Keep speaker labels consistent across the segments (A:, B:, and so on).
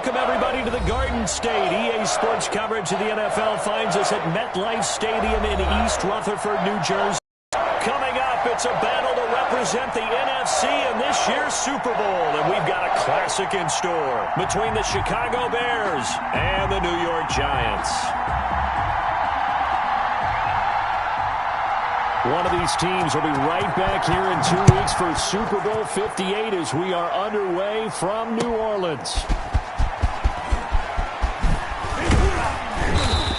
A: welcome everybody to the Garden State. EA Sports coverage of the NFL finds us at MetLife Stadium in East Rutherford, New Jersey. Coming up, it's a battle to represent the NFC in this year's Super Bowl. And we've got a classic in store between the Chicago Bears and the New York Giants. One of these teams will be right back here in 2 weeks for Super Bowl 58 as we are underway from New Orleans.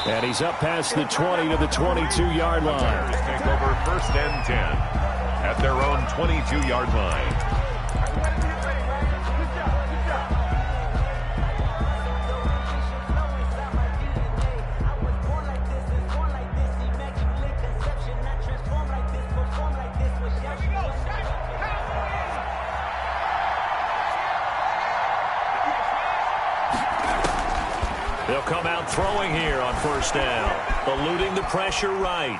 A: And he's up past the 20 to the 22-yard line.
B: Take over 1st and 10 at their own 22-yard line.
A: They'll come out throwing here on 1st down, eluding the pressure right.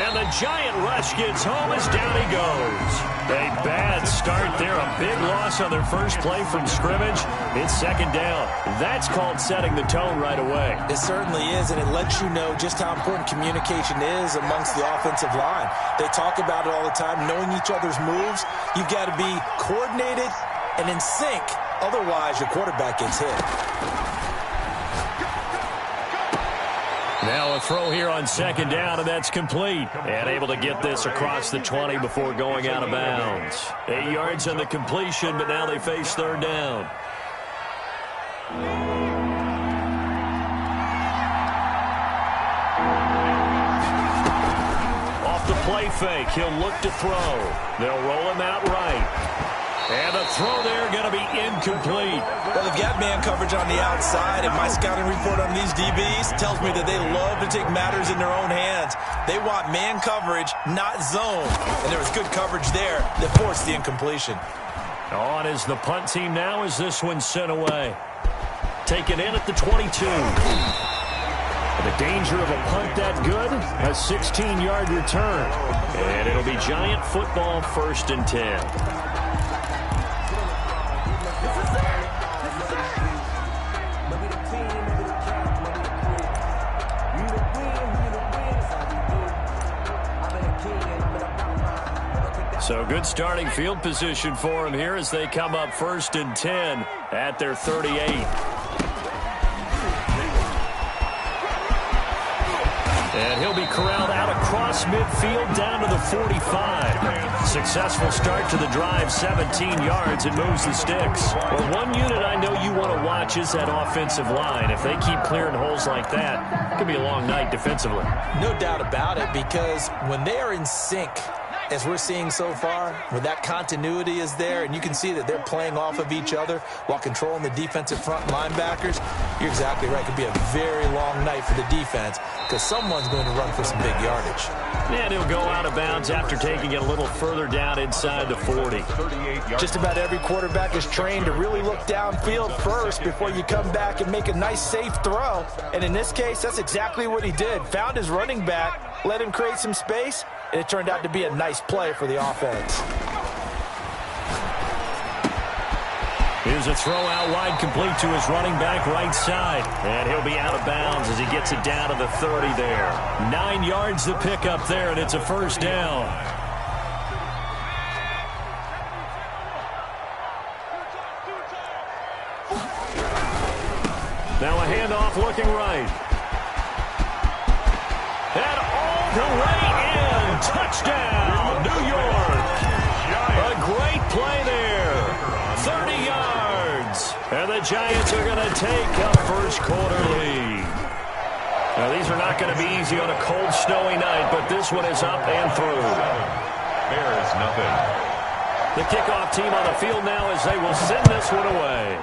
A: And the giant rush gets home as down he goes. A bad start there, a big loss on their first play from scrimmage. It's 2nd down. That's called setting the tone right away.
C: It certainly is, and it lets you know just how important communication is amongst the offensive line. They talk about it all the time, knowing each other's moves. You've got to be coordinated and in sync. Otherwise, your quarterback gets hit.
A: Now a throw here on 2nd down, and that's complete. And able to get this across the 20 before going out of bounds. 8 yards on the completion, but now they face 3rd down. Off the play fake, he'll look to throw. They'll roll him out right. And the throw there going to be incomplete.
C: Well, they've got man coverage on the outside, and my scouting report on these DBs tells me that they love to take matters in their own hands. They want man coverage, not zone. And there was good coverage there that forced the incompletion.
A: On is the punt team now as this one's sent away. Taken in at the 22. The danger of a punt that good, a 16-yard return. And it'll be Giant football 1st and 10. So good starting field position for him here as they come up 1st and 10 at their 38. And he'll be corralled out across midfield down to the 45. Successful start to the drive, 17 yards, and moves the sticks. Well, one unit I know you want to watch is that offensive line. If they keep clearing holes like that, it could be a long night defensively.
C: No doubt about it, because when they are in sync, as we're seeing so far, when that continuity is there and you can see that they're playing off of each other while controlling the defensive front linebackers, you're exactly right. It could be a very long night for the defense because someone's going to run for some big yardage.
A: And he'll go out of bounds after taking it a little further down inside the 40.
C: Just about every quarterback is trained to really look downfield first before you come back and make a nice, safe throw. And in this case, that's exactly what he did. Found his running back, let him create some space, and it turned out to be a nice play for the offense.
A: Here's a throw out wide complete to his running back right side. And he'll be out of bounds as he gets it down to the 30 there. 9 yards to pick up there, and it's a 1st down. Now a handoff looking right. And all the way in. Touchdown, New York. A great play there. 30 yards. And the Giants are going to take a first quarter lead. Now, these are not going to be easy on a cold, snowy night, but this one is up and through.
B: Bears nothing.
A: The kickoff team on the field now as they will send this one away.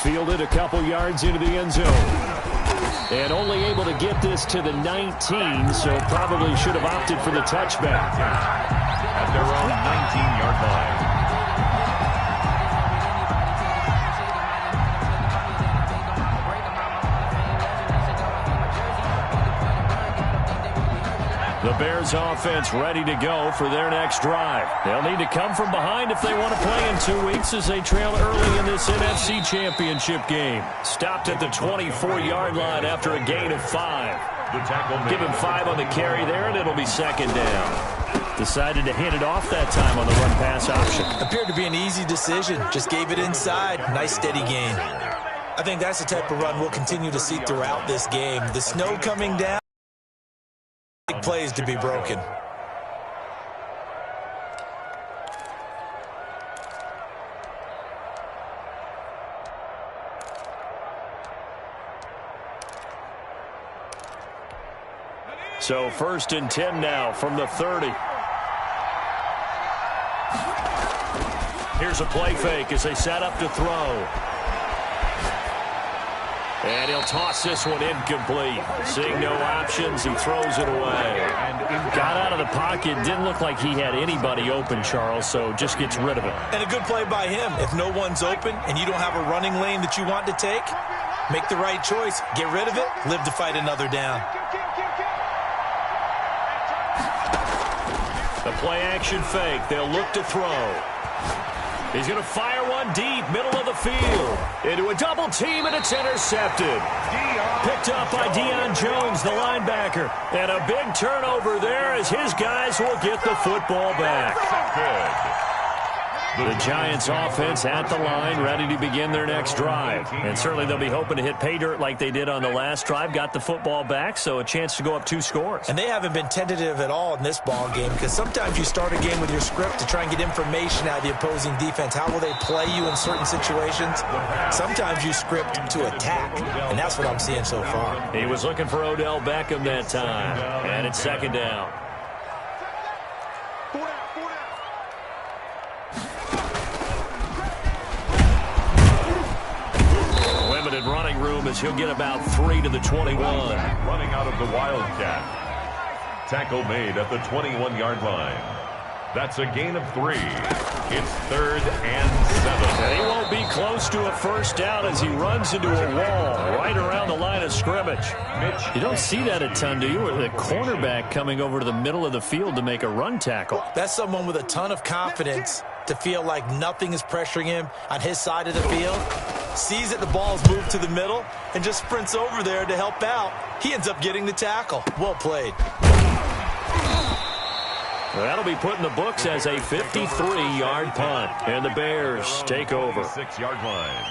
A: Fielded a couple yards into the end zone. And only able to get this to the 19, so probably should have opted for the touchback.
B: At their own 19-yard line.
A: The Bears offense ready to go for their next drive. They'll need to come from behind if they want to play in 2 weeks as they trail early in this NFC Championship game. Stopped at the 24-yard line after a gain of 5. Give him 5 on the carry there, and it'll be second down. Decided to hand it off that time on the run-pass option.
C: Appeared to be an easy decision. Just gave it inside. Nice steady gain. I think that's the type of run we'll continue to see throughout this game. The snow coming down. Big plays to be broken.
A: So 1st and 10 now from the 30. Here's a play fake as they set up to throw. And he'll toss this one incomplete. Seeing no options, he throws it away. Got out of the pocket. Didn't look like he had anybody open, Charles, so just gets rid of it.
C: And a good play by him. If no one's open and you don't have a running lane that you want to take, make the right choice. Get rid of it. Live to fight another down.
A: The play-action fake. They'll look to throw. He's going to fire one deep, middle of the field. Into a double team, and it's intercepted. Picked up by Deion Jones, the linebacker. And a big turnover there as his guys will get the football back. The Giants offense at the line, ready to begin their next drive. And certainly they'll be hoping to hit pay dirt like they did on the last drive. Got the football back, so a chance to go up 2 scores.
C: And they haven't been tentative at all in this ball game, because sometimes you start a game with your script to try and get information out of the opposing defense. How will they play you in certain situations? Sometimes you script to attack, and that's what I'm seeing so far.
A: He was looking for Odell Beckham that time, and it's second down. Running room as he'll get about 3 to the 21.
B: Running out of the Wildcat. Tackle made at the 21-yard line. That's a gain of 3. It's 3rd and 7.
A: And he won't be close to a first down as he runs into a wall right around the line of scrimmage. You don't see that a ton, do you? With the cornerback coming over to the middle of the field to make a run tackle.
C: That's someone with a ton of confidence to feel like nothing is pressuring him on his side of the field. Sees that the ball's moved to the middle and just sprints over there to help out. He ends up getting the tackle. Well played.
A: That'll be put in the books as a 53-yard punt. And the Bears take over.
B: 6-yard line.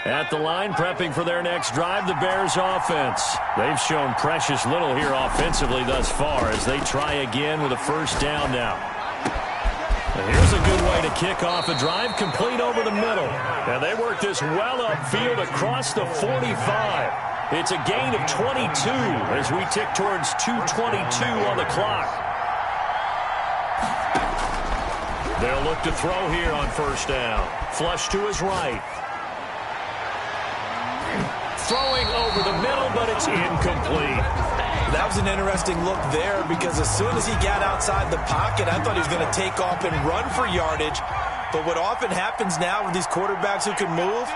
A: At the line, prepping for their next drive, the Bears offense. They've shown precious little here offensively thus far as they try again with a first down now. Here's a good way to kick off a drive, complete over the middle. And they work this well upfield across the 45. It's a gain of 22 as we tick towards 2:22 on the clock. They'll look to throw here on first down. Flush to his right. Throwing over the middle, but it's incomplete.
C: That was an interesting look there because as soon as he got outside the pocket, I thought he was going to take off and run for yardage. But what often happens now with these quarterbacks who can move,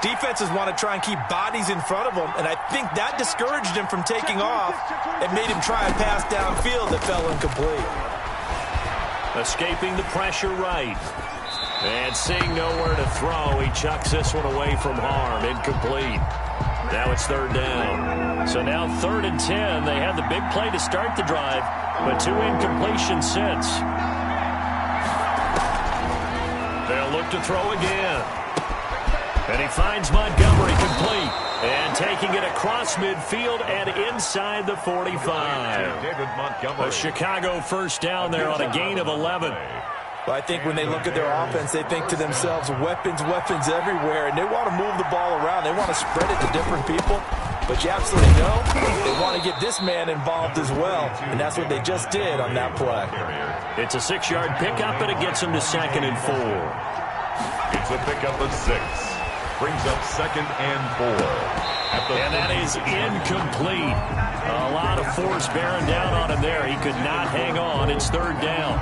C: defenses want to try and keep bodies in front of them, and I think that discouraged him from taking off and made him try a pass downfield that fell incomplete.
A: Escaping the pressure right. And seeing nowhere to throw, he chucks this one away from harm. Incomplete. Now it's third down. So now 3rd and 10. They had the big play to start the drive, but 2 incompletions since. They'll look to throw again. And he finds Montgomery complete. And taking it across midfield and inside the 45.
B: David Montgomery.
A: A Chicago first down there on a gain of 11.
C: Well, I think when they look at their offense, they think to themselves, weapons, weapons everywhere, and they want to move the ball around. They want to spread it to different people, but you absolutely know they want to get this man involved as well, and that's what they just did on that play.
A: It's a 6-yard pickup, and it gets them to 2nd and 4.
B: It's a pickup of 6. Brings up 2nd and 4.
A: And that is incomplete. A lot of force bearing down on him there. He could not hang on. It's third down.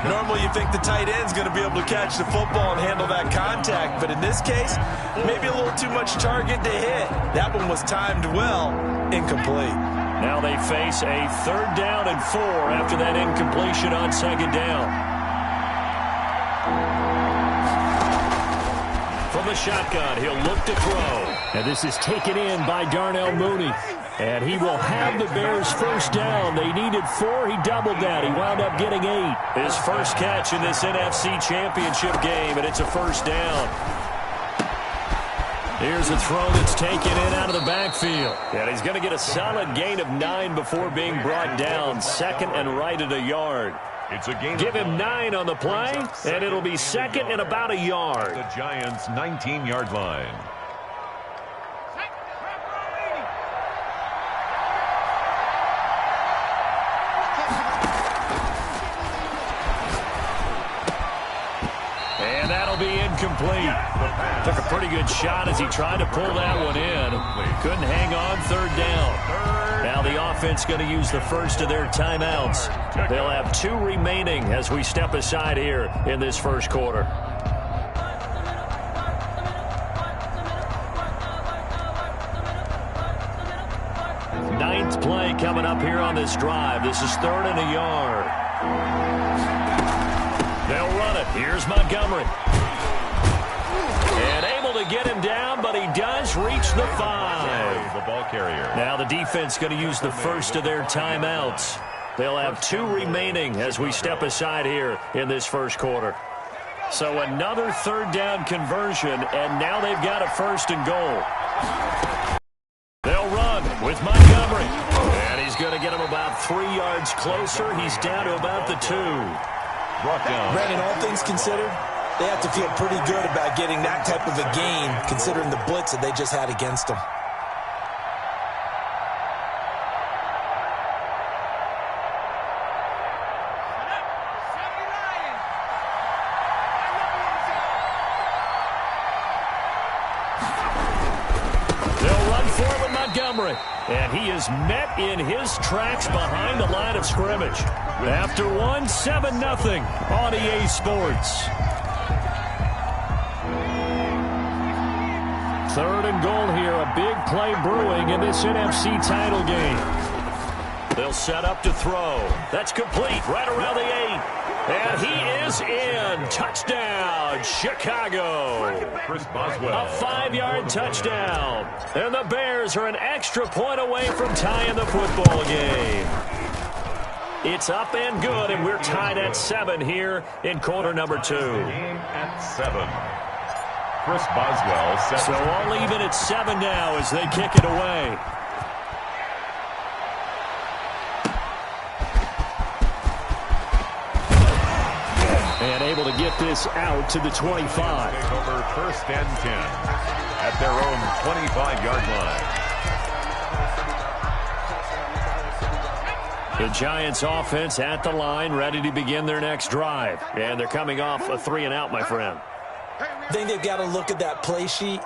C: Normally you think the tight end's going to be able to catch the football and handle that contact, but in this case, maybe a little too much target to hit. That one was timed well, incomplete.
A: Now they face a third down and 4 after that incompletion on second down. From the shotgun, he'll look to throw. And this is taken in by Darnell Mooney. And he will have the Bears first down. They needed 4. He doubled that. He wound up getting 8. His first catch in this NFC Championship game, and it's a first down. Here's a throw that's taken in out of the backfield. And he's going to get a solid gain of 9 before being brought down. Second and right at a yard.
B: It's a gain.
A: Give him 9 on the play, and it'll be second and about a yard.
B: The Giants' 19-yard line.
A: And that'll be incomplete. Took a pretty good shot as he tried to pull that one in. Couldn't hang on, third down. Now the offense going to use the first of their timeouts. They'll have 2 remaining as we step aside here in this first quarter. Ninth play coming up here on this drive. This is third and a yard. They'll run it. Here's Montgomery. And able to get him down, but he does reach the 5.
B: The ball carrier.
A: Now the defense going to use the first of their timeouts. They'll have 2 remaining as we step aside here in this first quarter. So another third down conversion, and now they've got a first and goal. They'll run with Montgomery. And he's going to get him about 3 yards closer. He's down to about the 2.
C: Brandon, all things considered, they have to feel pretty good about getting that type of a gain, considering the blitz that they just had against them.
A: They'll run forward Montgomery. And he is met in his tracks behind the line of scrimmage. After 1, 7-0 on EA Sports. Third and goal here. A big play brewing in this NFC title game. They'll set up to throw. That's complete right around the 8. And he is in. Touchdown, Chicago.
B: Chris Boswell.
A: A 5-yard touchdown. And the Bears are an extra point away from tying the football game. It's up and good, and we're tied at 7 here in quarter number 2.
B: Game at 7. Chris Boswell sets.
A: So all even at 7 now as they kick it away. And able to get this out to the 25.
B: Take over first and 10 at their own 25-yard line.
A: The Giants offense at the line, ready to begin their next drive. And they're coming off a 3-and-out, my friend.
C: I think they've got to look at that play sheet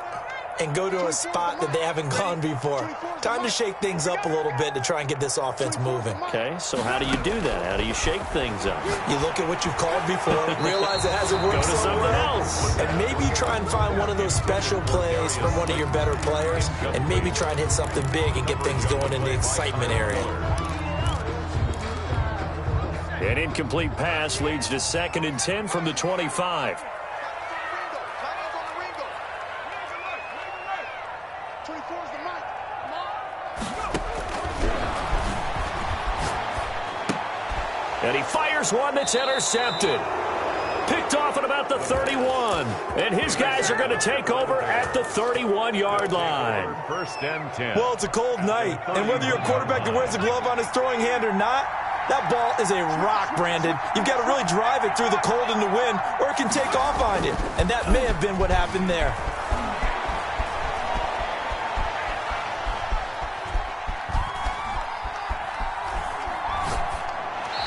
C: and go to a spot that they haven't gone before. Time to shake things up a little bit to try and get this offense moving.
A: Okay, so how do you do that? How do you shake things up?
C: You look at what you've called before, realize it hasn't worked.
A: Go to something else.
C: And maybe try and find one of those special plays from one of your better players, and maybe try and hit something big and get things going in the excitement area.
A: An incomplete pass leads to 2nd and 10 from the 25. And he fires one that's intercepted. Picked off at about the 31. And his guys are going to take over at the 31-yard line.
B: First and 10.
C: Well, it's a cold night, and whether you're a quarterback that wears a glove on his throwing hand or not, that ball is a rock, Brandon. You've got to really drive it through the cold and the wind, or it can take off on you. And that may have been what happened there.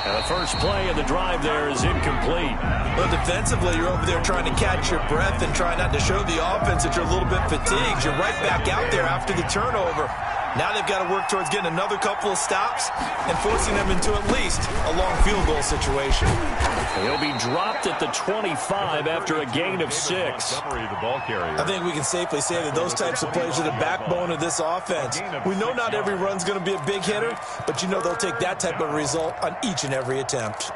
A: And the first play of the drive there is incomplete.
C: Well, defensively, you're over there trying to catch your breath and try not to show the offense that you're a little bit fatigued. You're right back out there after the turnover. Now they've got to work towards getting another couple of stops and forcing them into at least a long field goal situation.
A: He'll be dropped at the 25 after a gain of 6.
C: I think we can safely say that those types of plays are the backbone of this offense. We know not every run's going to be a big hitter, but you know they'll take that type of result on each and every attempt.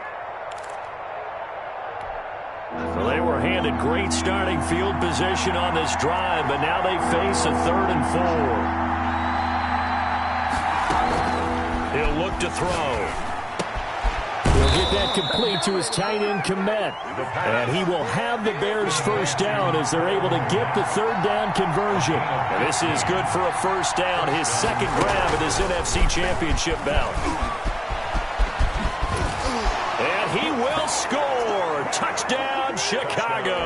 A: Well, they were handed great starting field position on this drive, but now they face a 3rd and 4. He'll look to throw. He'll get that complete to his tight end, Kmet. And he will have the Bears first down as they're able to get the 3rd down conversion. And this is good for a first down, his second grab of this NFC Championship bout. And he will score. Touchdown, Chicago.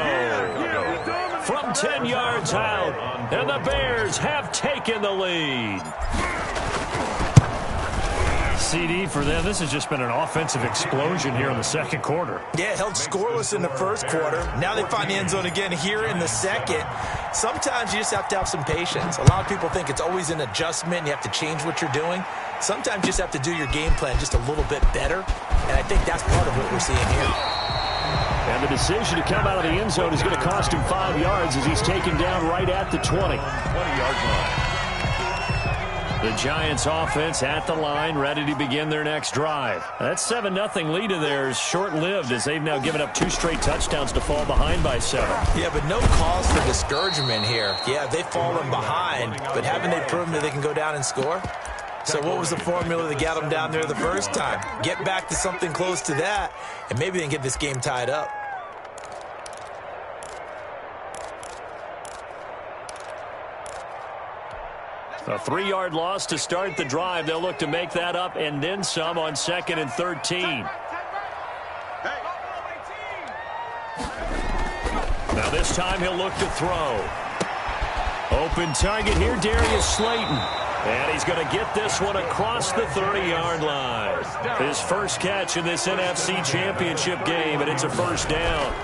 A: From 10 yards out, and the Bears have taken the lead. CD for them. This has just been an offensive explosion here in the second quarter.
C: Yeah, held scoreless in the first quarter. Now they find the end zone again here in the second. Sometimes you just have to have some patience. A lot of people think it's always an adjustment. You have to change what you're doing. Sometimes you just have to do your game plan just a little bit better. And I think that's part of what we're seeing here.
A: And the decision to come out of the end zone is going to cost him 5 yards as he's taken down right at the 20.
B: 20-yard line.
A: The Giants offense at the line, ready to begin their next drive. That 7-0 lead of theirs short-lived as they've now given up 2 straight touchdowns to fall behind by 7.
C: Yeah, but no cause for discouragement here. Yeah, they've fallen behind, but haven't they proven that they can go down and score? So what was the formula that got them down there the first time? Get back to something close to that, and maybe they can get this game tied up.
A: A 3-yard loss to start the drive. They'll look to make that up and then some on 2nd and 13. Now this time he'll look to throw. Open target here, Darius Slayton. And he's going to get this one across the 30-yard line. His first catch in this NFC Championship game, and it's a first down.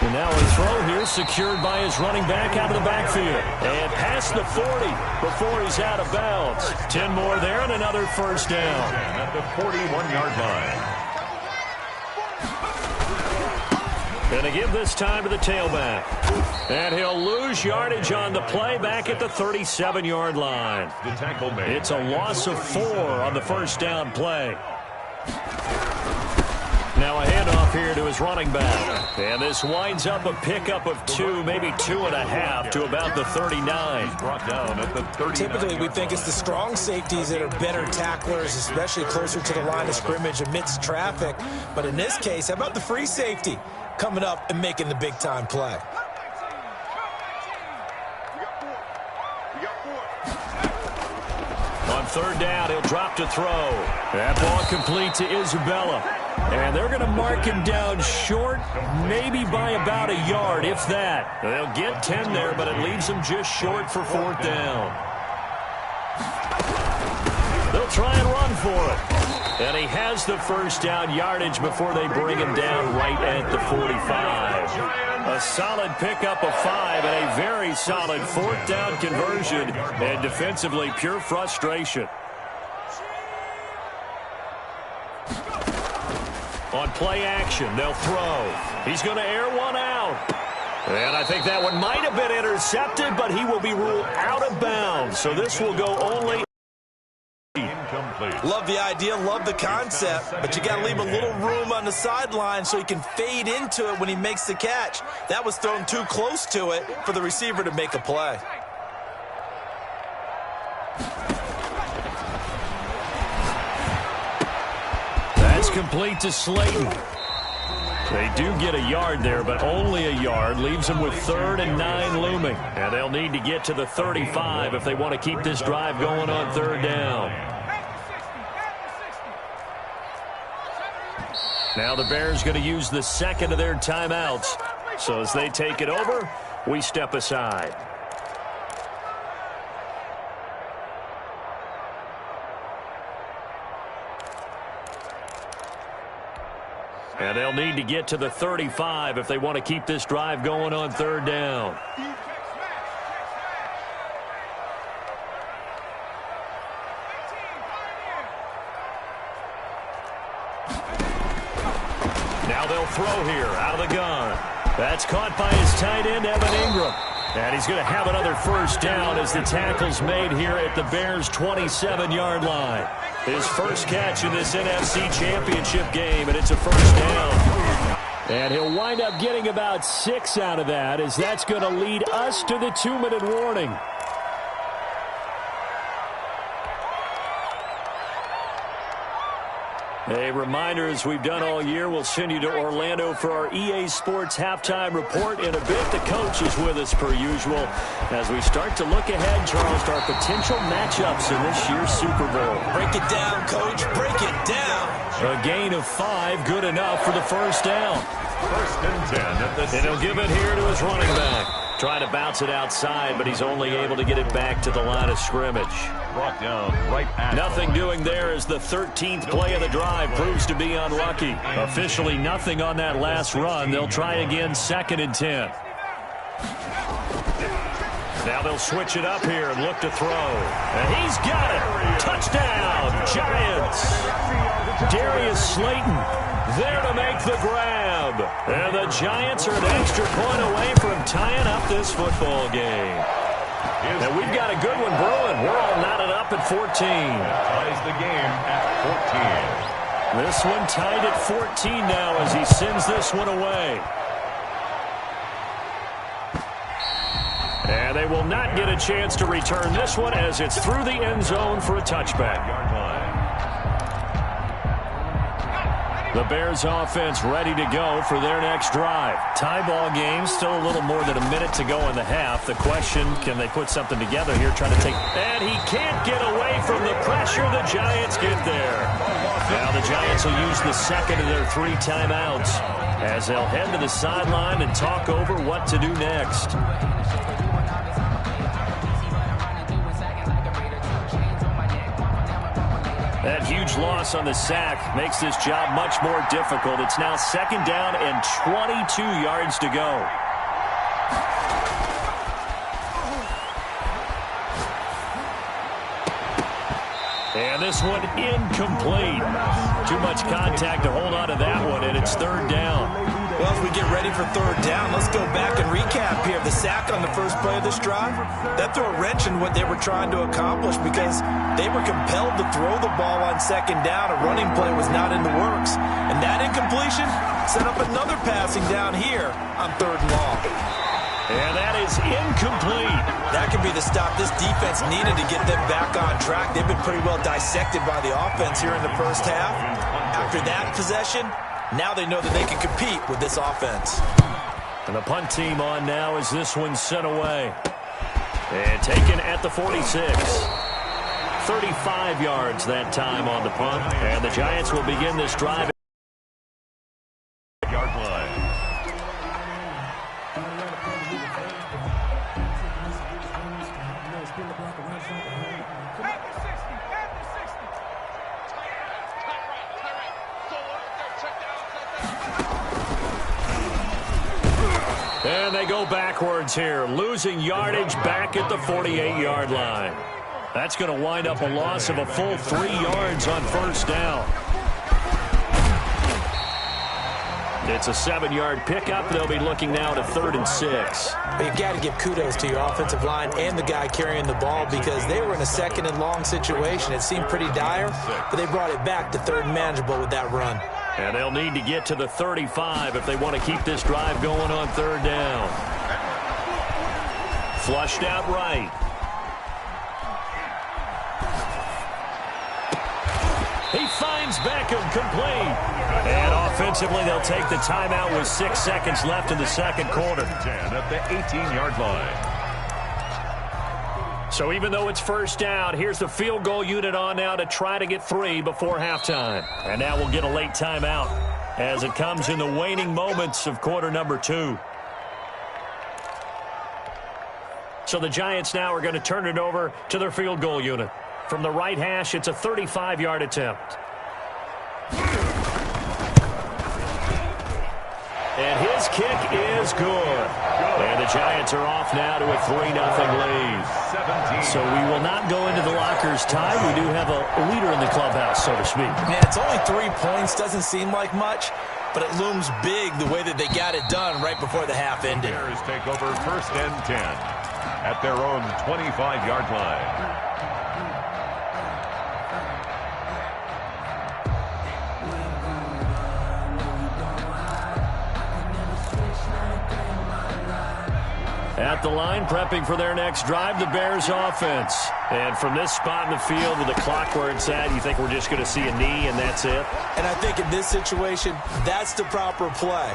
A: And now a throw here secured by his running back out of the backfield. And past the 40 before he's out of bounds. 10 more there and another first down.
B: At the 41-yard line.
A: Going to give this time to the tailback. And he'll lose yardage on the play back at the 37-yard line.
B: The tackle made.
A: It's a loss of 4 on the first down play. Now a handoff here to his running back. And this winds up a pickup of 2, maybe 2.5 to about the 39.
B: Brought down at the 39.
C: Typically, we think it's the strong safeties that are better tacklers, especially closer to the line of scrimmage amidst traffic. But in this case, how about the free safety coming up and making the big-time play?
A: On 3rd down, he'll drop to throw. That ball complete to Isabella. And they're going to mark him down short, maybe by about a yard, if that. They'll get 10 there, but it leaves them just short for 4th down. They'll try and run for it. And he has the first down yardage before they bring him down right at the 45. A solid pickup of 5 and a very solid 4th down conversion. And defensively, pure frustration. On play action, they'll throw. He's going to air one out. And I think that one might have been intercepted, but he will be ruled out of bounds. So this will go only.
C: Love the idea, love the concept, but you got to leave a little room on the sideline so he can fade into it when he makes the catch. That was thrown too close to it for the receiver to make a play.
A: That's complete to Slayton. They do get a yard there, but only a yard. Leaves them with 3rd and 9 looming. And they'll need to get to the 35 if they want to keep this drive going on 3rd down. Now the Bears going to use the second of their timeouts. So as they take it over, we step aside. And they'll need to get to the 35 if they want to keep this drive going on 3rd down. Now they'll throw here out of the gun. That's caught by his tight end, Evan Ingram. And he's going to have another first down as the tackle's made here at the Bears' 27-yard line. His first catch in this NFC Championship game, and it's a first down. And he'll wind up getting about 6 out of that, as that's going to lead us to the 2-minute warning. A reminder, as we've done all year, we'll send you to Orlando for our EA Sports halftime report. In a bit, the coach is with us per usual as we start to look ahead, Charles, to our potential matchups in this year's Super Bowl.
C: Break it down, Coach. Break it down.
A: A gain of 5, good enough for the first down.
B: First and 10 at the
A: And he'll give it here to his running back. Trying to bounce it outside, but he's only able to get it back to the line of scrimmage.
B: Brought down right at
A: Nothing doing there as the 13th play of the drive proves to be unlucky. Officially nothing on that last run. They'll try again, 2nd and 10. Now they'll switch it up here and look to throw. And he's got it. Touchdown, Giants. Darius Slayton there to make the grab. And the Giants are an extra point away from tying up this football game. And we've got a good one brewing. We're all knotted up at 14.
B: Ties the game at
A: 14. This one tied at 14 now as he sends this one away. And they will not get a chance to return this one as it's through the end zone for a touchback. The Bears offense ready to go for their next drive. Tie ball game, still a little more than a minute to go in the half. The question, can they put something together here, trying to take... And he can't get away from the pressure. The Giants get there. Now the Giants will use the second of their 3 timeouts as they'll head to the sideline and talk over what to do next. That huge loss on the sack makes this job much more difficult. It's now 2nd down and 22 yards to go. And this one incomplete. Too much contact to hold on to that one, and it's 3rd down.
C: Well, as we get ready for 3rd down, let's go back and recap here. The sack on the first play of this drive, that threw a wrench in what they were trying to accomplish because they were compelled to throw the ball on 2nd down. A running play was not in the works. And that incompletion set up another passing down here on 3rd and long.
A: And that is incomplete.
C: That could be the stop this defense needed to get them back on track. They've been pretty well dissected by the offense here in the first half. After that possession, now they know that they can compete with this offense.
A: And the punt team on now as this one's sent away. And taken at the 46. 35 yards that time on the punt. And the Giants will begin this drive.
B: Yard line.
A: And they go backwards here, losing yardage back at the 48-yard line. That's going to wind up a loss of a full 3 yards on 1st down. It's a 7-yard pickup. They'll be looking now to 3rd and 6.
C: But you've got to give kudos to your offensive line and the guy carrying the ball because they were in a 2nd and long situation. It seemed pretty dire, but they brought it back to 3rd and manageable with that run.
A: And they'll need to get to the 35 if they want to keep this drive going on 3rd down. Flushed out right. He finds Beckham complete. And offensively, they'll take the timeout with 6 seconds left in the 2nd quarter.
B: 10 at the 18-yard line.
A: So even though it's 1st down, here's the field goal unit on now to try to get 3 before halftime. And now we'll get a late timeout as it comes in the waning moments of quarter number 2. So the Giants now are going to turn it over to their field goal unit. From the right hash, it's a 35-yard attempt. And his kick is good. And the Giants are off now to a 3-0 lead. So we will not go into the lockers tied. We do have a leader in the clubhouse, so to speak.
C: Man, it's only 3 points. Doesn't seem like much, but it looms big the way that they got it done right before the half ended.
B: The Bears take over 1st and 10 at their own 25-yard line.
A: At the line, prepping for their next drive, the Bears offense. And from this spot in the field with the clock where it's at, you think we're just going to see a knee and that's it?
C: And I think in this situation, that's the proper play.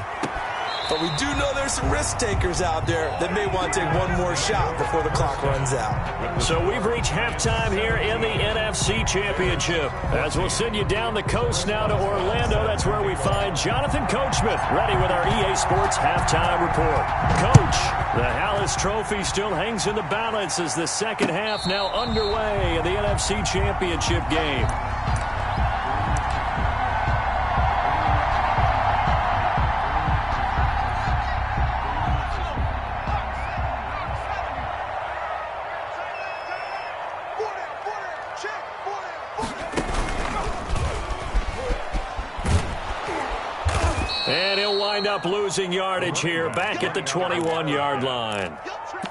C: But we do know there's some risk takers out there that may want to take one more shot before the clock runs out.
A: So we've reached halftime here in the NFC Championship. As we'll send you down the coast now to Orlando, that's where we find Jonathan Coachman ready with our EA Sports halftime report. Coach, the Hallis Trophy still hangs in the balance as the second half now underway in the NFC Championship game. And he'll wind up losing yardage here back at the 21-yard line.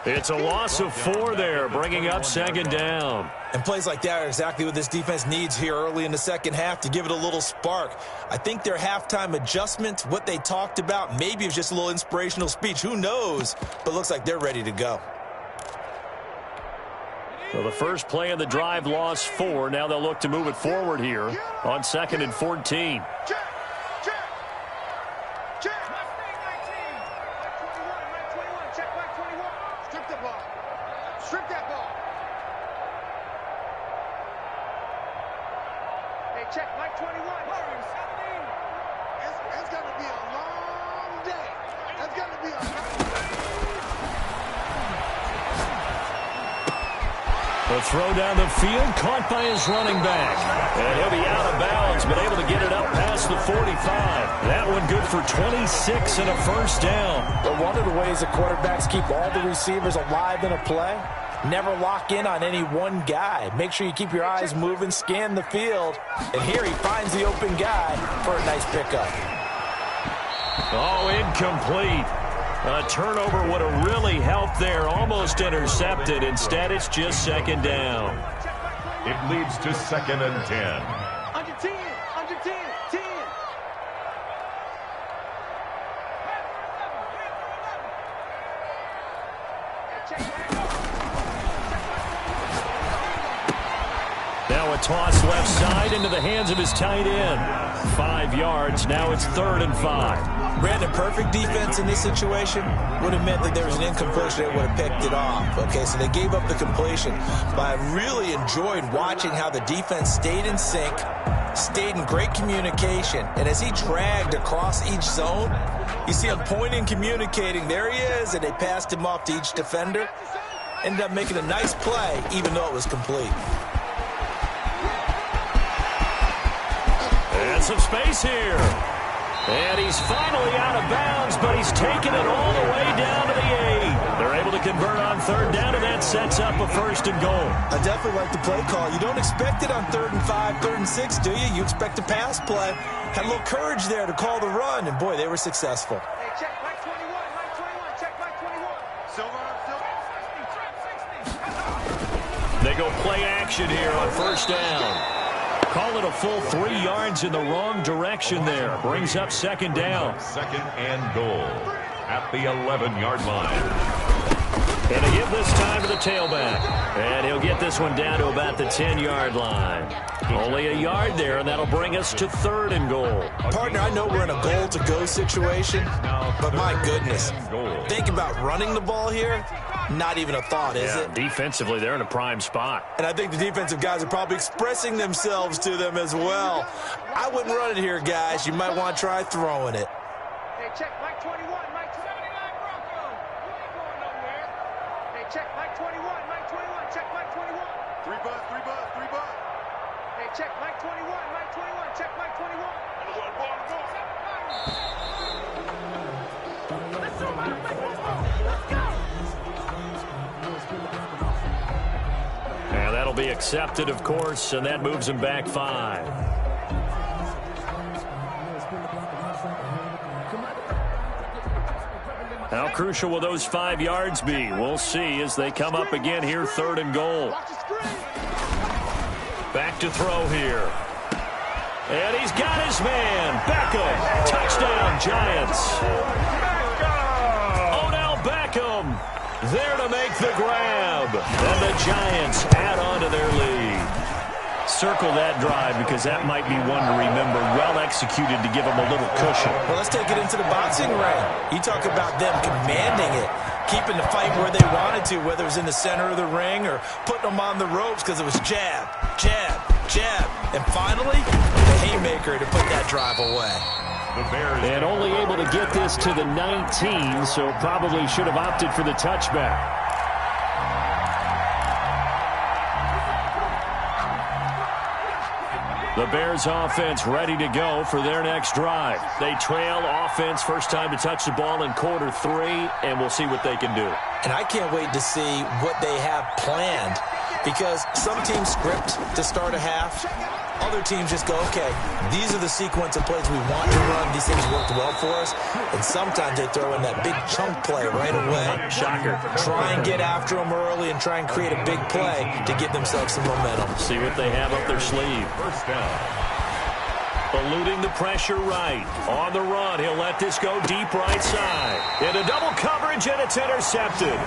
A: It's a loss of 4 there, bringing up second down.
C: And plays like that are exactly what this defense needs here early in the second half to give it a little spark. I think their halftime adjustments, what they talked about, maybe it was just a little inspirational speech. Who knows? But looks like they're ready to go.
A: So the first play of the drive lost 4. Now they'll look to move it forward here on 2nd and 14. The throw down the field, caught by his running back. And he'll be out of bounds, but able to get it up past the 45. That one good for 26 and a first down.
C: But one of the ways that quarterbacks keep all the receivers alive in a play, never lock in on any one guy. Make sure you keep your eyes moving, scan the field. And here he finds the open guy for a nice pickup.
A: Oh, incomplete. A turnover would have really helped there. Almost intercepted. Instead, it's just second down.
B: It leads to 2nd and 10.
D: Under 10, under 10, 10.
A: Now a toss left side into the hands of his tight end. 5 yards. Now it's 3rd and 5.
C: Brandon, perfect defense in this situation would have meant that there was an incompletion. They would have picked it off. Okay, so they gave up the completion. But I really enjoyed watching how the defense stayed in sync, stayed in great communication. And as he dragged across each zone, you see him pointing, communicating. There he is, and they passed him off to each defender. Ended up making a nice play, even though it was complete.
A: And some space here. And he's finally out of bounds, but he's taken it all the way down to the 8. They're able to convert on 3rd down, and that sets up a 1st and goal.
C: I definitely like the play call. You don't expect it on 3rd and 5, 3rd and 6, do you? You expect a pass play. Had a little courage there to call the run, and boy, they were successful.
D: Hey, check Mike 21, Mike 21, check Mike 21. Silver, silver. 60, 60.
A: They go play action here on 1st down. Call it a full 3 yards in the wrong direction there. Brings up 2nd down.
B: 2nd and goal at the 11-yard line.
A: And they give this time to the tailback. And he'll get this one down to about the 10-yard line. Only a yard there, and that'll bring us to 3rd and goal.
C: Partner, I know we're in a goal-to-go situation, but my goodness, think about running the ball here. Not even a thought, is it?
A: Defensively, they're in a prime spot.
C: And I think the defensive guys are probably expressing themselves to them as well. I wouldn't run it here, guys. You might want to try throwing it.
D: Hey, check Mike 21, Mike 79 Broncos. You ain't going nowhere. Hey, check Mike 21, Mike 21, check Mike 21. 3 bud, 3 bud, 3 bud. Hey, check Mike 21, Mike 21, check Mike 21.
A: And that'll be accepted, of course, and that moves him back 5. How crucial will those 5 yards be? We'll see as they come up again here, 3rd and goal. Back to throw here. And he's got his man. Beckham. Touchdown, Giants. Odell Beckham there to make the grab. And the Giants add on to their lead. Circle that drive because that might be one to remember. Well executed to give them a little cushion.
C: Well, let's take it into the boxing ring. You talk about them commanding it, keeping the fight where they wanted to, whether it was in the center of the ring or putting them on the ropes because it was jab, jab, jab. And finally, the haymaker to put that drive away.
A: And only able to get this to the 19, so probably should have opted for the touchback. The Bears offense ready to go for their next drive. They trail offense, first time to touch the ball in quarter 3, and we'll see what they can do.
C: And I can't wait to see what they have planned because some teams script to start a half. Other teams just go, okay, these are the sequence of plays we want to run. These things worked well for us. And sometimes they throw in that big chunk play right away.
A: Shocker.
C: Try and get after them early and try and create a big play to give themselves some momentum.
A: See what they have up their sleeve.
B: First down.
A: Eluding the pressure right. On the run, he'll let this go deep right side. Into double coverage, and it's intercepted.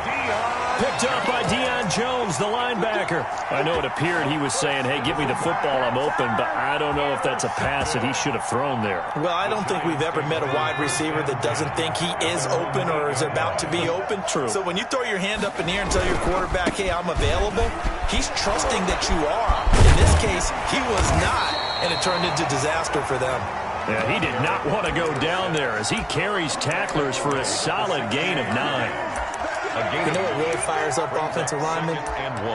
A: Picked up by Deion Jones, the linebacker. I know it appeared he was saying, hey, give me the football, I'm open, but I don't know if that's a pass that he should have thrown there.
C: Well, I don't think we've ever met a wide receiver that doesn't think he is open or is about to be open.
A: True.
C: So when you throw your hand up in the air and tell your quarterback, hey, I'm available, he's trusting that you are. In this case, he was not. And it turned into disaster for them.
A: Yeah, he did not want to go down there as he carries tacklers for a solid gain of 9.
C: You know what really fires up offensive linemen?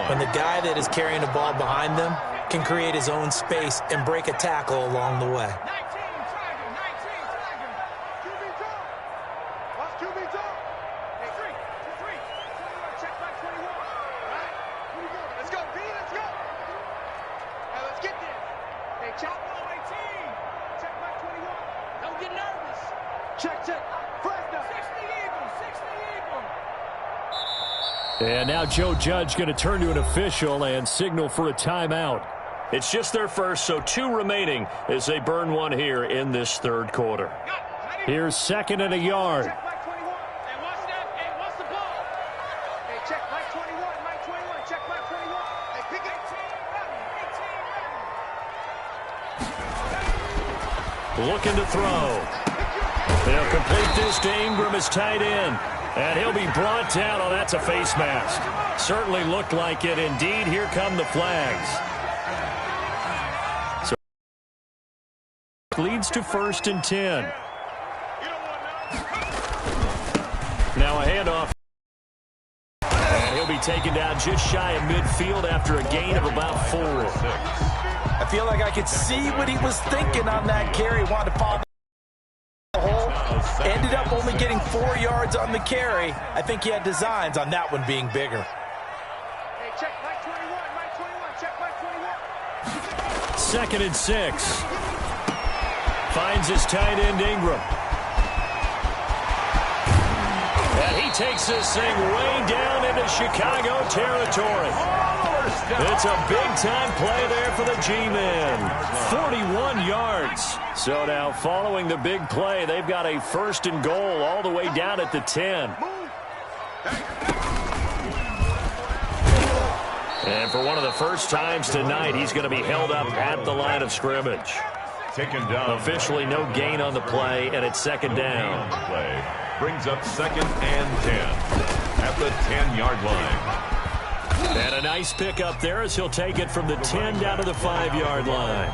C: When the guy that is carrying the ball behind them can create his own space and break a tackle along the way.
A: And now Joe Judge going to turn to an official and signal for a timeout. It's just their first, so 2 remaining as they burn one here in this 3rd quarter. Here's 2nd and a yard. Looking to throw. They'll complete this to Ingram as tight end. And he'll be brought down. Oh, that's a face mask. Certainly looked like it. Indeed, here come the flags. So leads to 1st and 10. Now a handoff. And he'll be taken down just shy of midfield after a gain of about 4.
C: I feel like I could see what he was thinking on that carry. Wanted to follow the hole. Ended up only getting 4 yards on the carry. I think he had designs on that one being bigger.
D: Hey, check Mike 21, Mike 21, check Mike 21.
A: 2nd and 6. Finds his tight end Ingram. And he takes this thing way down into Chicago territory. It's a big-time play there for the G-men. 41 yards. So now following the big play, they've got a 1st and goal all the way down at the 10. And for one of the first times tonight, he's going to be held up at the line of scrimmage.
B: Taken down.
A: Officially no gain on the play, and it's 2nd down.
B: Play brings up 2nd and 10 at the 10-yard line.
A: And a nice pickup there as he'll take it from the 10 down to the 5-yard line.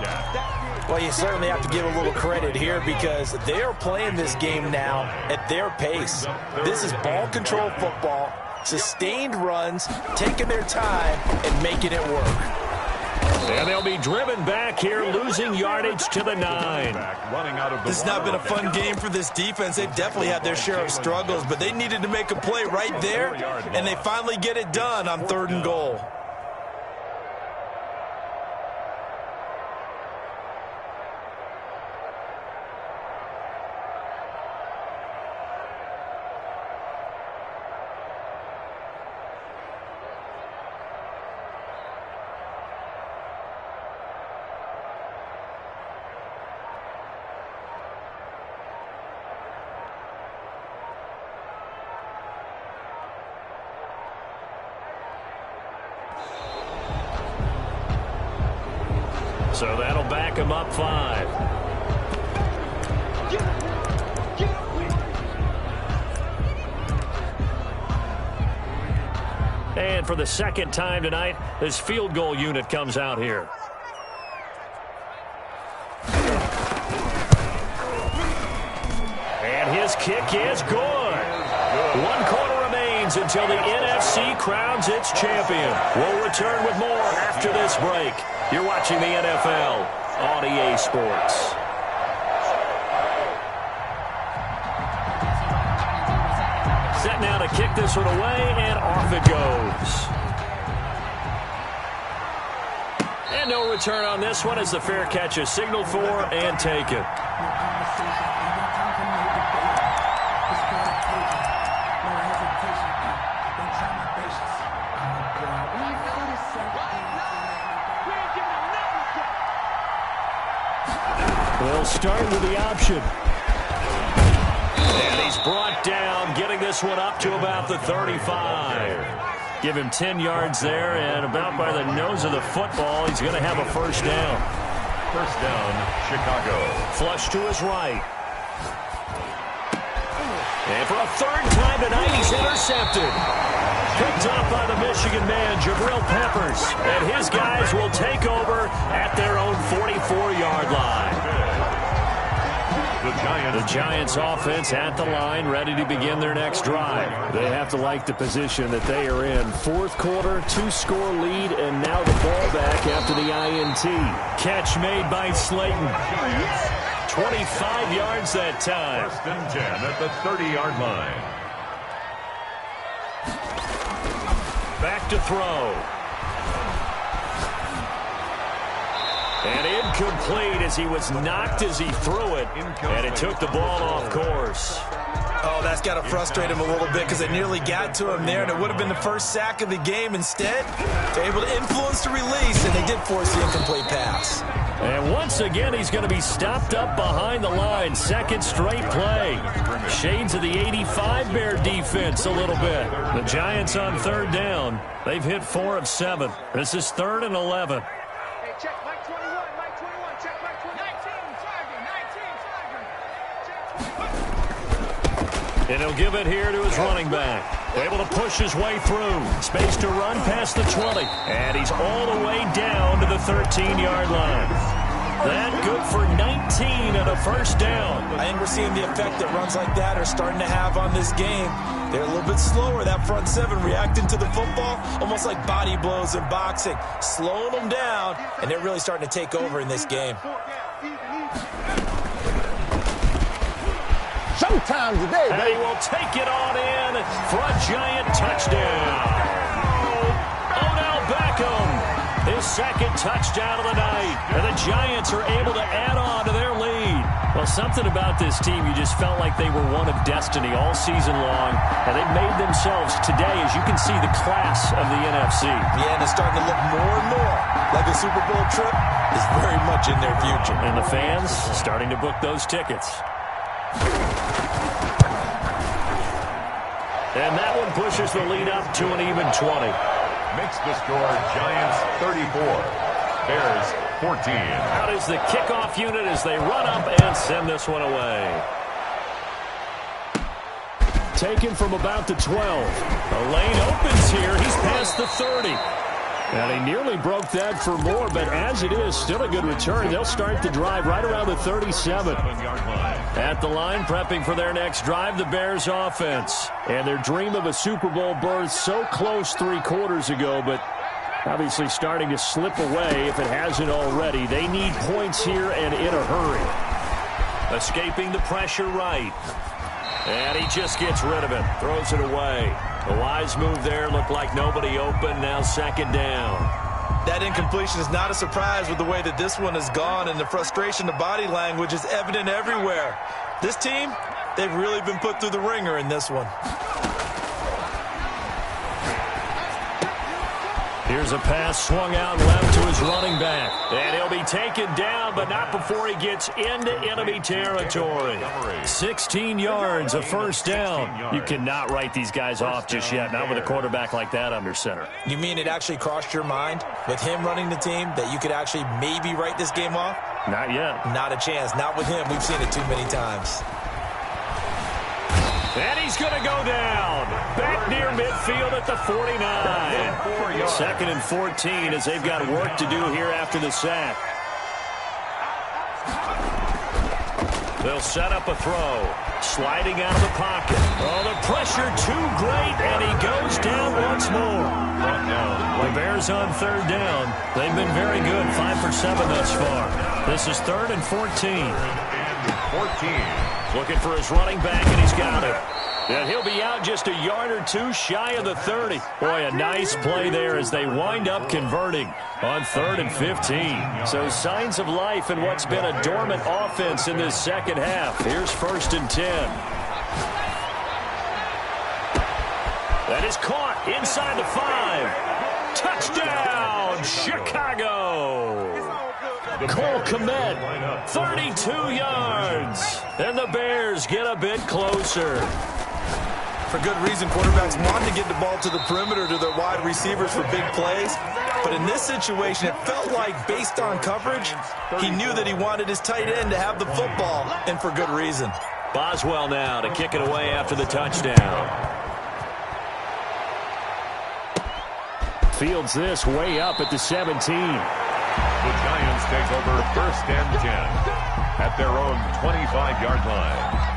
C: Well, you certainly have to give a little credit here because they are playing this game now at their pace. This is ball control football, sustained runs, taking their time, and making it work.
A: And they'll be driven back here, losing yardage to the 9.
C: This has not been a fun game for this defense. They've definitely had their share of struggles, but they needed to make a play right there, and they finally get it done on 3rd and goal.
A: So that'll back him up 5. And for the second time tonight, this field goal unit comes out here. And his kick is good. 1 quarter remains until the NFC crowns its champion. We'll return with more after this break. You're watching the NFL on EA Sports. Set now to kick this one away, and off it goes. And no return on this one as the fair catch is signaled for and taken. They'll start with the option. And he's brought down, getting this one up to about the 35. Give him 10 yards there, and about by the nose of the football, he's going to have a first down.
B: First down, Chicago.
A: Flush to his right. And for a 3rd time tonight, he's intercepted. Picked up by the Michigan man, Jabril Peppers. And his guys will take over at their own 44-yard line. The Giants offense at the line, ready to begin their next drive. They have to like the position that they are in. 4th quarter, 2-score lead, and now the ball back after the INT. Catch made by Slayton. 25 yards that time.
B: 1st and 10 at the 30-yard line.
A: Back to throw. And incomplete as he was knocked as he threw it. And it took the ball off course.
C: Oh, that's got to frustrate him a little bit because it nearly got to him there, and it would have been the first sack of the game. Instead, they're able to influence the release, and they did force the incomplete pass.
A: And once again, he's going to be stopped up behind the line. 2nd straight play. Shades of the 85 Bear defense a little bit. The Giants on 3rd down. They've hit 4 of 7. This is 3rd and 11.
D: Hey, check Mike 21, Mike 21, check Mike 21. 19,
A: And he'll give it here to his running back. Able to push his way through. Space to run past the 20. And he's all the way down to the 13-yard line. That good for 19 and a first down.
C: I think we're seeing the effect that runs like that are starting to have on this game. They're a little bit slower, that front 7, reacting to the football, almost like body blows in boxing, slowing them down, and they're really starting to take over in this game.
E: Showtime today,
A: and he will take it on in for a Giant touchdown. Odell Beckham, his 2nd touchdown of the night. And the Giants are able to add on to their lead. Well, something about this team, you just felt like they were one of destiny all season long. And they've made themselves today, as you can see, the class of the NFC.
C: Yeah, and it's starting to look more and more like a Super Bowl trip is very much in their future.
A: And the fans starting to book those tickets. And that one pushes the lead up to an even 20.
B: Makes the score Giants 34, Bears 14.
A: Out is the kickoff unit as they run up and send this one away. Taken from about the 12. The lane opens here. He's past the 30. And he nearly broke that for more, but as it is, still a good return. They'll start the drive right around the 37. At the line, prepping for their next drive, the Bears offense. And their dream of a Super Bowl berth so close 3 quarters ago, but Obviously starting to slip away if it hasn't already. They need points here and in a hurry. Escaping the pressure right. And he just gets rid of it. Throws it away. A wise move there. Looked like nobody open. Now second down.
C: That incompletion is not a surprise with the way that this one has gone, and the frustration, the body language is evident everywhere. This team, they've really been put through the ringer in this one.
A: Here's a pass swung out left to his running back. And he'll be taken down, but not before he gets into enemy territory. 16 yards, a first down. You cannot write these guys off just yet, not with a quarterback like that under center.
C: You mean it actually crossed your mind with him running the team that you could actually maybe write this game off?
A: Not yet.
C: Not a chance. Not with him. We've seen it too many times.
A: And he's going to go down. Back near midfield at the 49. Second and 14 as they've got work to do here after the sack. They'll set up a throw. Sliding out of the pocket. Oh, the pressure too great, and he goes down once more. The Bears on third down. They've been very good, 5 for 7 thus far. This is third and 14.
B: 14.
A: Looking for his running back, and he's got it. And he'll be out just a yard or two shy of the 30. Boy, a nice play there as they wind up converting on third and 15. So signs of life in what's been a dormant offense in this second half. Here's first and 10. That is caught inside the 5. Touchdown, Chicago. Cole Kmet, 32 yards. And the Bears get a bit closer.
C: For good reason, quarterbacks want to get the ball to the perimeter to their wide receivers for big plays. But in this situation, it felt like, based on coverage, he knew that he wanted his tight end to have the football, and for good reason.
A: Boswell now to kick it away after the touchdown. Fields this way up at the 17.
B: The Giants take over first and 10 at their own 25-yard line.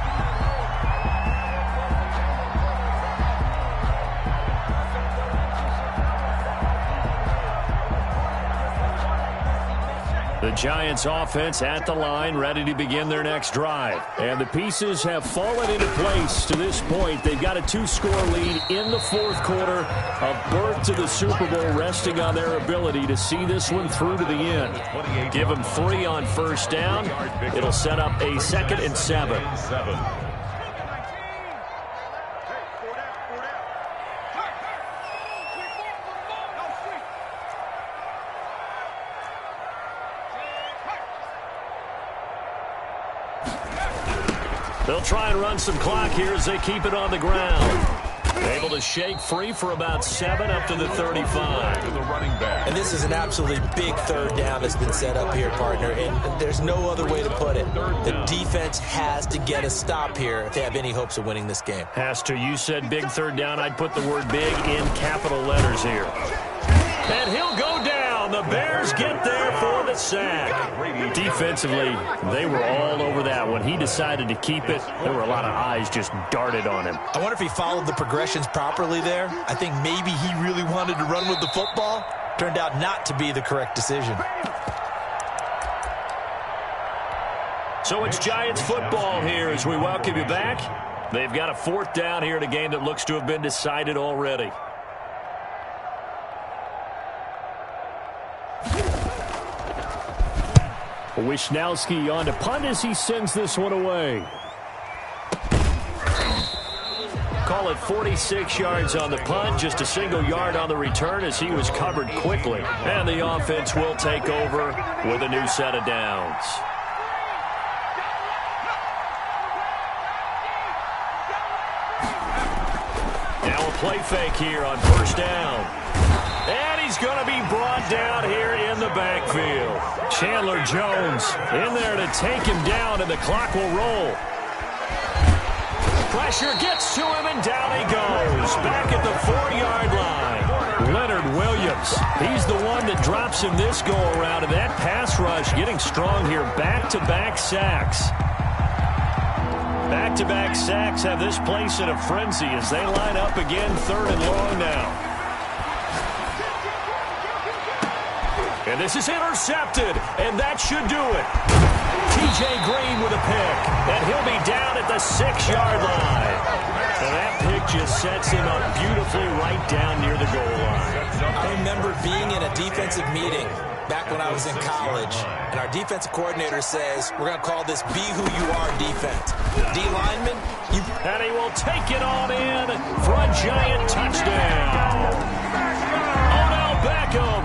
A: The Giants offense at the line, ready to begin their next drive. And the pieces have fallen into place to this point. They've got a 2-score lead in the fourth quarter. A berth to the Super Bowl resting on their ability to see this one through to the end. Give them 3 on first down. It'll set up a second and 7. They'll try and run some clock here as they keep it on the ground. Able to shake free for about 7 up to the 35.
C: And this is an absolutely big third down that's been set up here, partner. And there's no other way to put it. The defense has to get a stop here if they have any hopes of winning this game.
A: Has to. You said big third down. I'd put the word big in capital letters here. And he'll go down. The Bears get there for the sack. Defensively, they were all over that. When he decided to keep it, there were a lot of eyes just darted on him.
C: I wonder if he followed the progressions properly there. I think maybe he really wanted to run with the football. Turned out not to be the correct decision.
A: So it's Giants football here as we welcome you back. They've got a 4th down here in a game that looks to have been decided already. Wisnowski on to punt as he sends this one away. Call it 46 yards on the punt, just a single yard on the return as he was covered quickly. And the offense will take over with a new set of downs. Now a play fake here on first down. And he's going to be brought down here in the backfield. Chandler Jones in there to take him down, and the clock will roll. Pressure gets to him, and down he goes. Back at the 4-yard line. Leonard Williams, he's the one that drops him this go-around, and that pass rush getting strong here. Back-to-back sacks. Back-to-back sacks have this place in a frenzy as they line up again, 3rd and long now. And this is intercepted, and that should do it. T.J. Green with a pick, and he'll be down at the 6-yard line. And that pick just sets him up beautifully right down near the goal line.
C: I remember being in a defensive meeting back when I was in college, and our defensive coordinator says, we're going to call this Be Who You Are defense. D lineman,
A: and he will take it on in for a giant touchdown. Odell Beckham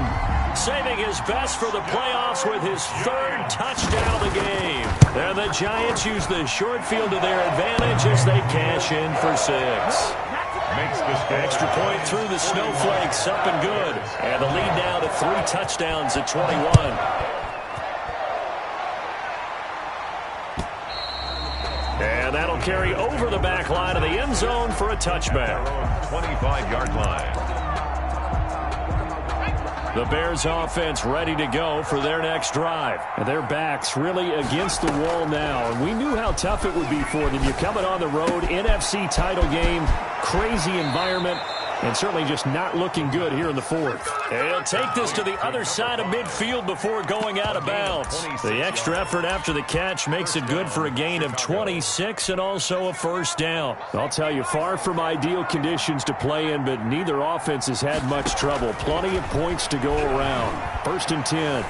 A: saving his best for the playoffs with his 3rd touchdown of the game. And the Giants use the short field to their advantage as they cash in for 6.
B: Makes this
A: extra point through the snowflakes, up and good. And the lead now to 3 touchdowns at 21. And that'll carry over the back line of the end zone for a touchback.
B: 25-yard line.
A: The Bears offense ready to go for their next drive. And their backs really against the wall now. And we knew how tough it would be for them. You're coming on the road, NFC title game, crazy environment, and certainly just not looking good here in the 4th. And he'll take this to the other side of midfield before going out of bounds. The extra effort after the catch makes it good for a gain of 26 and also a 1st down. I'll tell you, far from ideal conditions to play in, but neither offense has had much trouble. Plenty of points to go around. 1st and 10.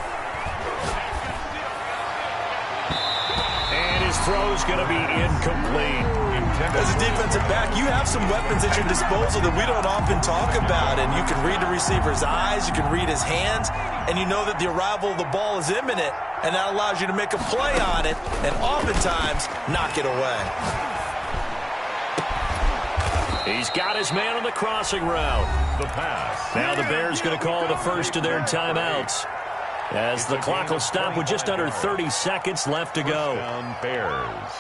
A: And his throw's going to be incomplete.
C: As a defensive back, you have some weapons at your disposal that we don't often talk about. And you can read the receiver's eyes, you can read his hands, and you know that the arrival of the ball is imminent, and that allows you to make a play on it and oftentimes knock it away.
A: He's got his man on the crossing route.
B: The pass.
A: Now the Bears going to call the first of their timeouts, as the clock will stop with just under 30 seconds left to go.
B: Down Bears.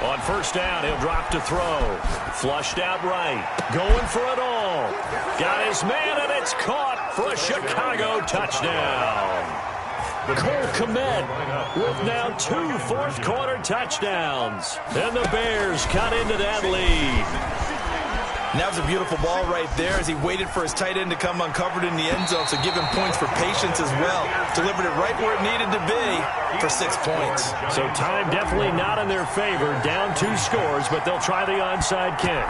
A: On 1st down, he'll drop to throw. Flushed out right. Going for it all. Got his man, and it's caught for a Chicago touchdown. Cole Kmet with now 2 4th-quarter touchdowns. And the Bears cut into that lead.
C: And that was a beautiful ball right there as he waited for his tight end to come uncovered in the end zone, so give him points for patience as well. Delivered it right where it needed to be for 6 points.
A: So time definitely not in their favor. Down 2 scores, but they'll try the onside kick.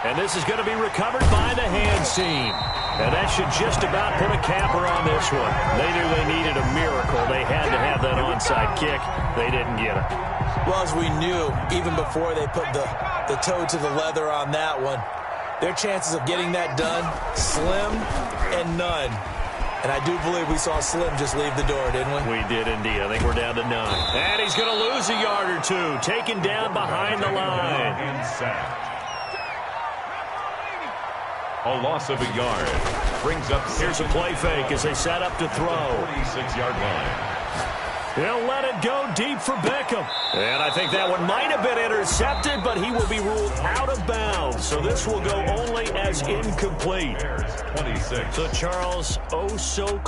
A: And this is going to be recovered by the hands team. And that should just about put a capper on this one. They knew they needed a miracle. They had to have that onside kick. They didn't get it.
C: Well, as we knew, even before they put the toe to the leather on that one, their chances of getting that done, slim and none. And I do believe we saw Slim just leave the door, didn't we?
A: We did indeed. I think we're down to 9. And he's going to lose a yard or 2. Taken down behind the line.
B: A loss of a yard. Brings up.
A: Here's a play fake as they set up to throw.
B: 46-yard line.
A: He'll let it go deep for Beckham. And I think that one might have been intercepted, but he will be ruled out of bounds. So this will go only as incomplete.
B: 26.
A: So Charles, oh so